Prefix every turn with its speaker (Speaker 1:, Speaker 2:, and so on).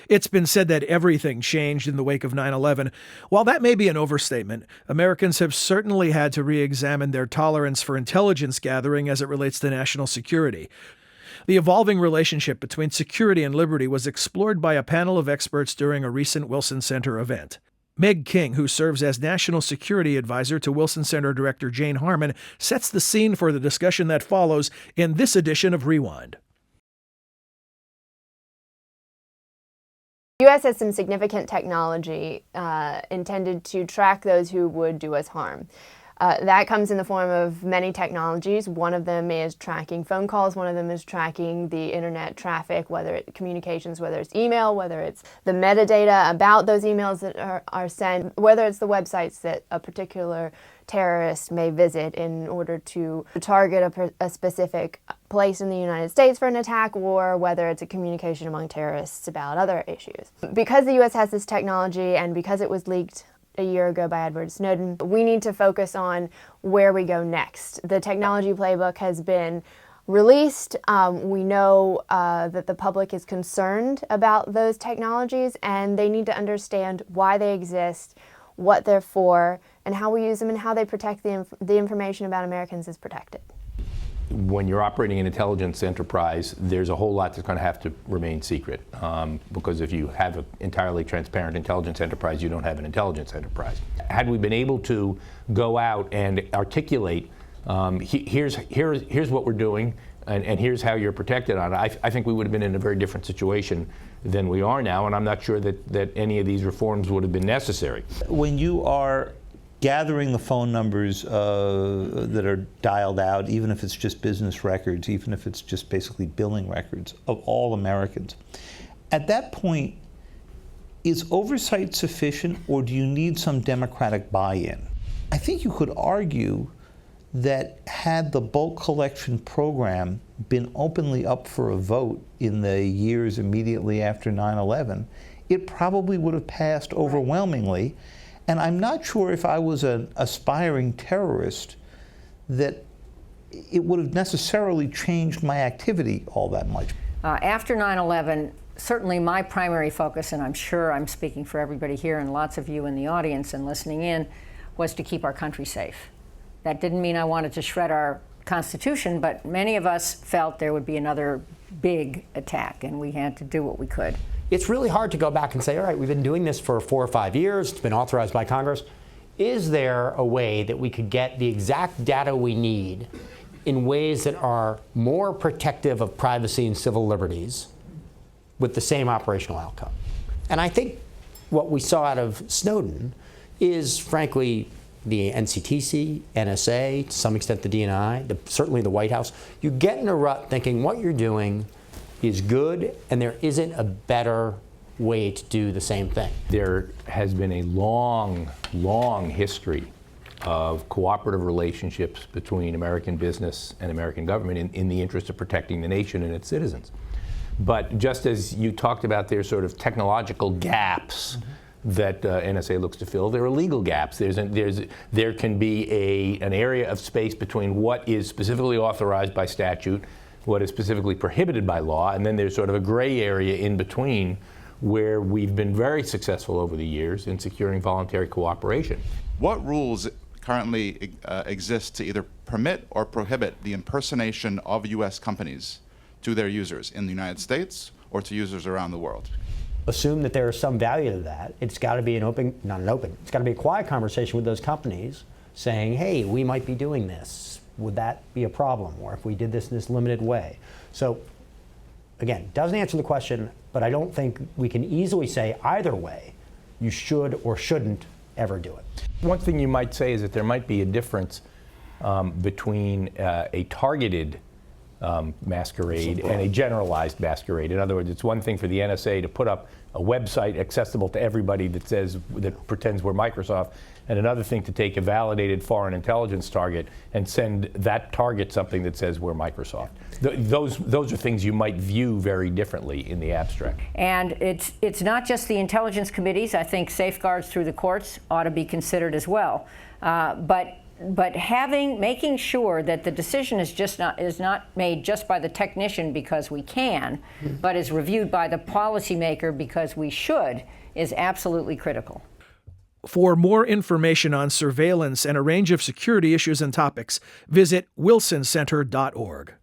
Speaker 1: It's been said that everything changed in the wake of 9/11. While that may be an overstatement, Americans have certainly had to re-examine their tolerance for intelligence gathering as it relates to national security. The evolving relationship between security and liberty was explored by a panel of experts during a recent Wilson Center event. Meg King, who serves as National Security Advisor to Wilson Center Director Jane Harmon, sets the scene for the discussion that follows in this edition of Rewind.
Speaker 2: The U.S. has some significant technology intended to track those who would do us harm. That comes in the form of many technologies. One of them is tracking phone calls. One of them is tracking the internet traffic, whether it's communications, whether it's email, whether it's the metadata about those emails that are sent, whether it's the websites that a particular terrorist may visit in order to target a specific place in the United States for an attack, or whether it's a communication among terrorists about other issues. Because the U.S. has this technology and because it was leaked a year ago by Edward Snowden, we need to focus on where we go next. The technology playbook has been released. We know that the public is concerned about those technologies, and they need to understand why they exist, what they're for, and how we use them, and how they protect the information about Americans is protected.
Speaker 3: When you're operating an intelligence enterprise, there's a whole lot that's going to have to remain secret, because if you have an entirely transparent intelligence enterprise, you don't have an intelligence enterprise. Had we been able to go out and articulate, here's what we're doing, and here's how you're protected on it, I think we would have been in a very different situation than we are now, and I'm not sure that any of these reforms would have been necessary.
Speaker 4: When you are gathering the phone numbers that are dialed out, even if it's just business records, even if it's just basically billing records of all Americans, at that point, is oversight sufficient, or do you need some democratic buy-in? I think you could argue that had the bulk collection program been openly up for a vote in the years immediately after 9/11, it probably would have passed overwhelmingly. And I'm not sure if I was an aspiring terrorist that it would have necessarily changed my activity all that much.
Speaker 5: After 9/11, certainly my primary focus, and I'm sure I'm speaking for everybody here and lots of you in the audience and listening in, was to keep our country safe. That didn't mean I wanted to shred our Constitution, but many of us felt there would be another big attack, and we had to do what we could.
Speaker 6: It's really hard to go back and say, all right, we've been doing this for 4 or 5 years, it's been authorized by Congress. Is there a way that we could get the exact data we need in ways that are more protective of privacy and civil liberties with the same operational outcome? And I think what we saw out of Snowden is, frankly, the NCTC, NSA, to some extent the DNI, certainly the White House. You get in a rut thinking what you're doing is good, and there isn't a better way to do the same thing.
Speaker 3: There has been a long, long history of cooperative relationships between American business and American government in the interest of protecting the nation and its citizens. But just as you talked about, there's sort of technological gaps that NSA looks to fill, there are legal gaps. There can be an area of space between what is specifically authorized by statute, what is specifically prohibited by law, and then there's sort of a gray area in between where we've been very successful over the years in securing voluntary cooperation.
Speaker 7: What rules currently exist to either permit or prohibit the impersonation of U.S. companies to their users in the United States or to users around the world?
Speaker 6: Assume that there is some value to that. It's got to be it's got to be a quiet conversation with those companies saying, hey, we might be doing this. Would that be a problem? Or if we did this in this limited way? So again, doesn't answer the question, but I don't think we can easily say either way, you should or shouldn't ever do it.
Speaker 3: One thing you might say is that there might be a difference between a targeted masquerade and a generalized masquerade. In other words, it's one thing for the NSA to put up a website accessible to everybody that pretends we're Microsoft, and another thing to take a validated foreign intelligence target and send that target something that says we're Microsoft. Those are things you might view very differently in the abstract.
Speaker 5: And it's not just the intelligence committees. I think safeguards through the courts ought to be considered as well. But making sure that the decision is not made just by the technician because we can, but is reviewed by the policymaker because we should, is absolutely critical.
Speaker 1: For more information on surveillance and a range of security issues and topics, visit wilsoncenter.org.